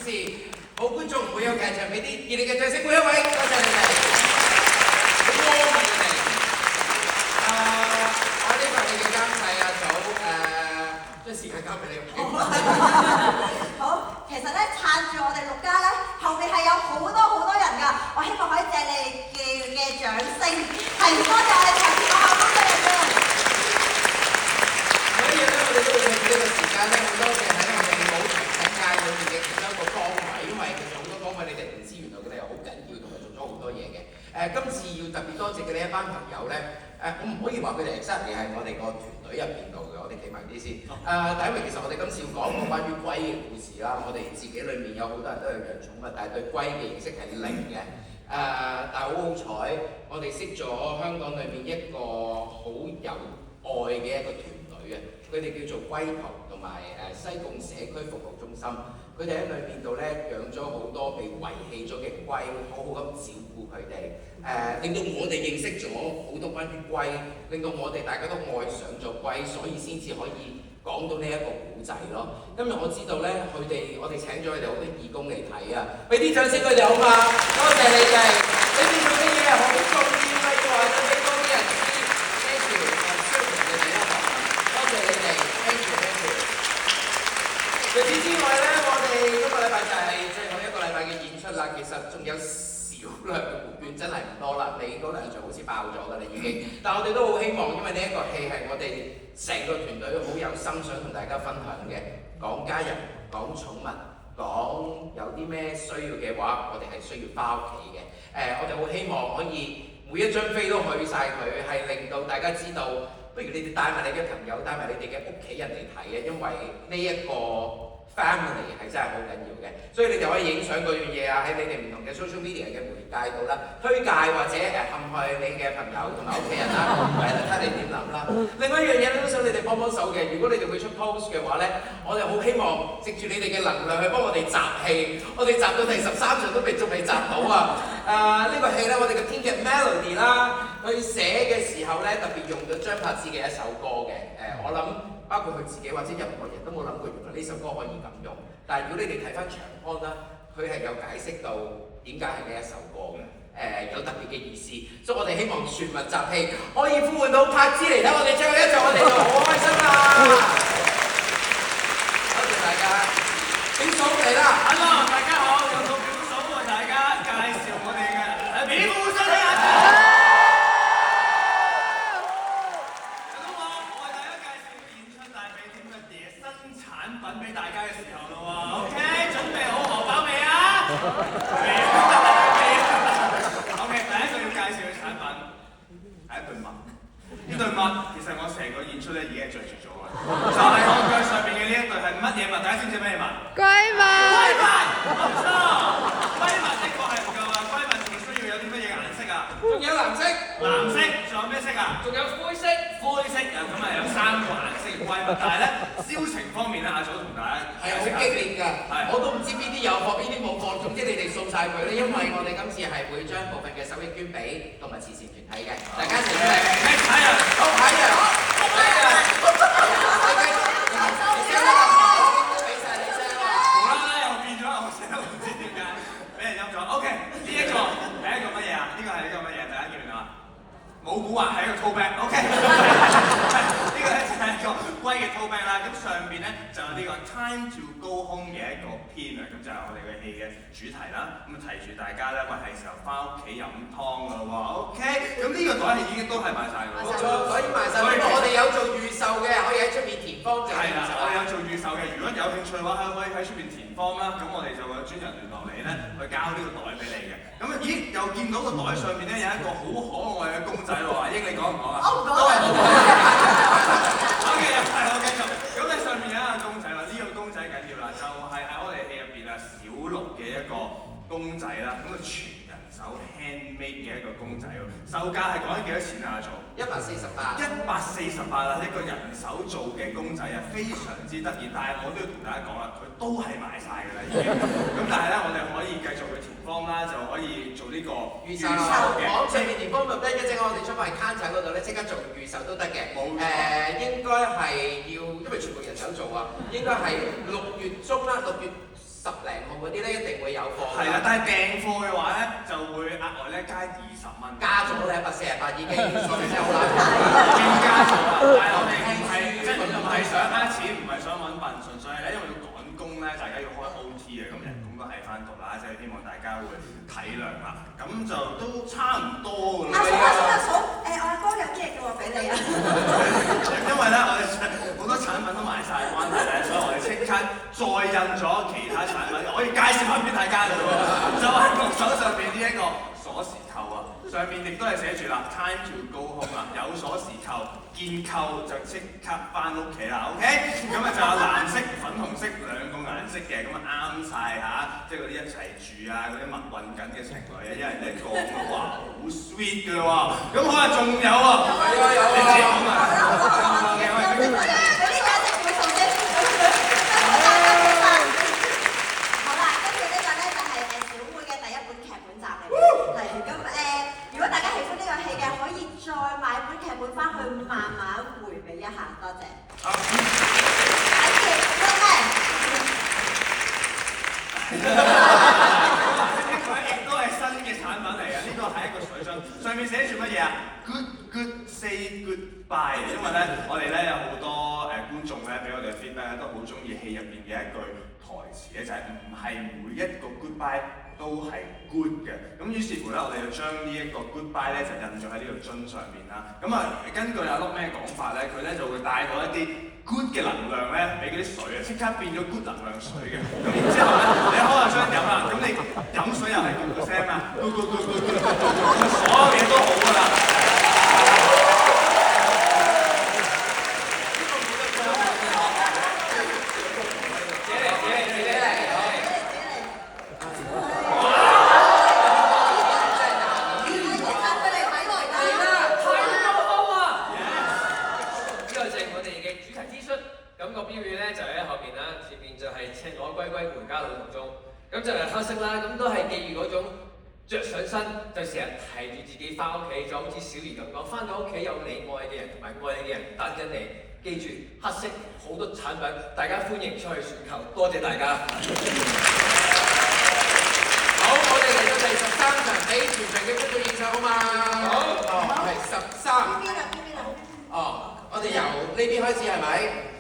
事，好觀眾唔會有劇場，俾啲熱烈嘅掌聲每一位，多謝你哋，好多謝你哋。我呢個係你嘅監製阿祖，將時間交俾你。好，其實咧撐住我哋6家咧，後面係有好多人㗎，我希望可以借你嘅掌聲，係唔該曬我哋長期學校工作人員。所以咧，我哋都會趁住呢個時間咧，好多謝喺我哋舞台世界裏面嘅其中一個崗位，因為其實好多崗位你哋唔知，原來佢哋係好緊要同埋做咗好多嘢嘅。今次要特別多謝嘅呢一班朋友咧，我唔可以話佢哋 exactly 係我哋個團隊入邊度嘅，我哋企埋啲先。第一位其實我哋今次要講一個關於龜嘅故事啦，我哋自己裏面有好多人都係養寵物，但係對龜嘅認識係零嘅。但係好好彩，我哋識咗香港裏面一個好有愛嘅一個團隊嘅，佢哋叫做龜圖同埋西貢社區服務中心。佢哋喺裏面度咧養咗好多被遺棄咗嘅龜，好好咁照顧佢哋，令到我哋認識咗好多關於龜，令到我哋大家都愛上咗龜，所以先至可以講到呢一個古仔咯。今日我知道咧，我哋請咗佢哋好多義工嚟睇啊，俾啲掌聲佢哋好嘛？多謝你哋，你哋做嘅嘢好重要啊，要話俾多啲人知。Thank you，多謝你哋，多謝你哋 ，thank you。除此之外咧，我哋今個禮拜就係最後一個禮拜嘅演出啦。其實仲有少量嘅門券，真係唔多啦。你嗰兩場好似爆咗㗎啦已經，但係我哋都好希望，因為呢一個戲係我哋成個團隊好有心想同大家分享嘅，講家人，講寵物，講有啲咩需要嘅話，我哋係需要返屋企嘅。我哋好希望可以每一張飛都去晒佢，係令到大家知道，不如你哋帶埋你嘅朋友，帶埋你哋嘅屋企人嚟睇嘅，因為呢一個 family 係真係好緊要嘅，所以你哋可以影相嗰樣嘢啊，喺你哋唔同嘅 social media 嘅媒介度啦，推介或者陷害你嘅朋友同埋屋企人啦，係啦，睇你點諗啦。另外一樣嘢都想你哋幫手嘅，如果你哋會出 post 嘅話咧，我哋好希望藉住你哋嘅能量去幫我哋集氣，我哋集到第13場都仲未集到啊！呢個戲咧，我哋嘅編劇 Melody 啦，佢寫嘅時候咧特別用咗張柏芝嘅一首歌嘅，我諗。包括佢自己或者任何人都冇諗過，原來呢首歌可以咁用。但係如果你哋睇翻長安啦，佢係有解釋到點解係呢一首歌嘅，有特別嘅意思。所以我哋希望全民集氣，可以呼喚到柏芝嚟睇我哋最後一場，我哋就好開心啦！多謝大家，表嫂嚟啦 ！Hello， 大家好，又到表嫂為大家介紹我哋嘅表嫂嚟啊！俾大家嘅時候咯喎 ，OK， 準備好荷包未啊 ？OK， 第一個要介紹嘅產品係一對襪。呢對襪其實我成個演出咧已經係着住咗嘅，就係我腳上邊嘅呢一對係乜嘢襪？大家知唔知咩襪？龜襪。龜襪，冇錯。龜襪的確係唔夠啊！龜襪仲需要有啲乜嘢顏色啊？仲有藍色，藍色，仲有咩色啊？仲有灰色，灰色啊！咁啊有3個顏色嘅龜襪，但係咧銷情方面咧，阿祖同大家係好激烈㗎，我都唔知邊啲有貨，邊啲冇貨。總之你哋掃晒佢咧，因為我哋今次係會將部分嘅手益捐俾動物慈善團體嘅，大家一齊出嚟。睇啊！好睇啊！好睇啊！俾晒你聲啦！無啦啦又變咗，我成日都唔知點解俾人陰咗。OK， 呢一個係一個乜嘢啊？呢個係一個乜嘢？大家記唔記得啊？冇估話係一個 tote bag。OK， 呢個咧就係一個龜嘅 tote bag 啦。咁上邊咧就有呢個 Time to Go Home 嘅一個篇啊。咁就係我哋嘅戲嘅主題啦。咁提住大家咧，喂係時候翻屋企飲湯啦喎。OK， 咁呢個袋係已經都係賣晒㗎啦。可以賣晒。我哋有做預售嘅，可以喺出面填方就係啦。我哋有做預售嘅，如果有興趣嘅話，可以喺出邊填方啦。咁我哋就會有專人聯絡你咧，去交呢個袋俾你嘅。咁咦，又見到個袋上面咧有一個好可愛嘅公仔喎，阿英你講唔講啊？我唔講。OK， 係我繼續。咁咧上面有一個公仔啦，呢個公仔緊要啦，就係喺我哋戲入邊啊小綠嘅一個公仔啦。咁啊全人手 handmade 嘅一個公仔喎，售價係講緊幾多錢啊？阿祖？148啦，一個人手做嘅公仔啊，非常之得意。但係我都要同大家講啦，佢都係賣晒㗎啦已經。咁但係咧，我哋可以繼續去填方啦，就可以做呢個預售嘅。網上面填方唔得，一陣我哋出埋 counter 嗰度咧，即刻做預售都得嘅。應該係要，因為全部人手做啊，應該係6月中啦，6月10零號嗰啲咧，一定會有貨。係啦，但係訂貨嘅話咧，就會額外咧加20蚊。加咗咧148已經，所以真係好難睇。已經加咗啦，但係我哋唔係即係唔係想呃錢，唔係想揾笨，純粹係咧因為要趕工咧，大家要開 OT 嘅，咁人工都喺翻度啦，即係希望大家會體諒啦。咁就都差唔多㗎啦。阿嫂，我阿哥有啲嘢叫我俾你啊。因為咧，我哋好多產品都賣晒關係咧，所以我哋即刻再印咗其他產品，可以介紹翻俾大家㗎喎。就喺我手上邊呢一個鎖匙扣啊，上面亦都係寫住啦 ，time to go home 啦，有鎖匙扣，見扣就即刻翻屋企啦 ，OK？ 咁啊就有藍色、粉紅色兩個顏色嘅，咁啊啱晒嚇，即係嗰啲一齊住啊，嗰啲密運緊嘅情侶啊，一人一個咁啊，哇，好 sweet 㗎喎！咁好啊，仲有啊，有啊，你自己講啊。如果大家喜歡呢個戲嘅，可以再買本劇本翻去慢慢回味一下，多謝。佢亦都係新嘅產品嚟嘅，呢個係一個水樽，上面寫住乜嘢啊 ？Good say goodbye。因為咧，我哋咧有好多觀眾咧俾我哋 feedback 咧，都好中意戲入邊嘅一句台詞咧，就係唔係每一個 goodbye都係 good 嘅，咁於是乎咧，我哋就將呢一個 goodbye 咧就印咗喺呢個樽上面啦。咁啊，根據阿碌咩講法咧，佢咧就會帶到一啲 good 嘅能量咧，俾嗰啲水啊，即刻變咗 good 能量水嘅。咁然之後咧，你開下箱飲啦，咁你飲水又係 good 嘅聲啊，good， 所有嘢都好㗎啦。咁就係黑色啦，咁都係記住嗰種着上身就成日提住自己翻屋企，就好似小儀咁講，翻到屋企有你愛嘅人同埋愛你嘅人等緊你。記住黑色好多產品，大家歡迎出去選購，多謝大家。好，我哋嚟到第13場俾全場嘅觀眾影相好嘛？好，係13。邊啊？哦，我哋由呢邊開始係咪？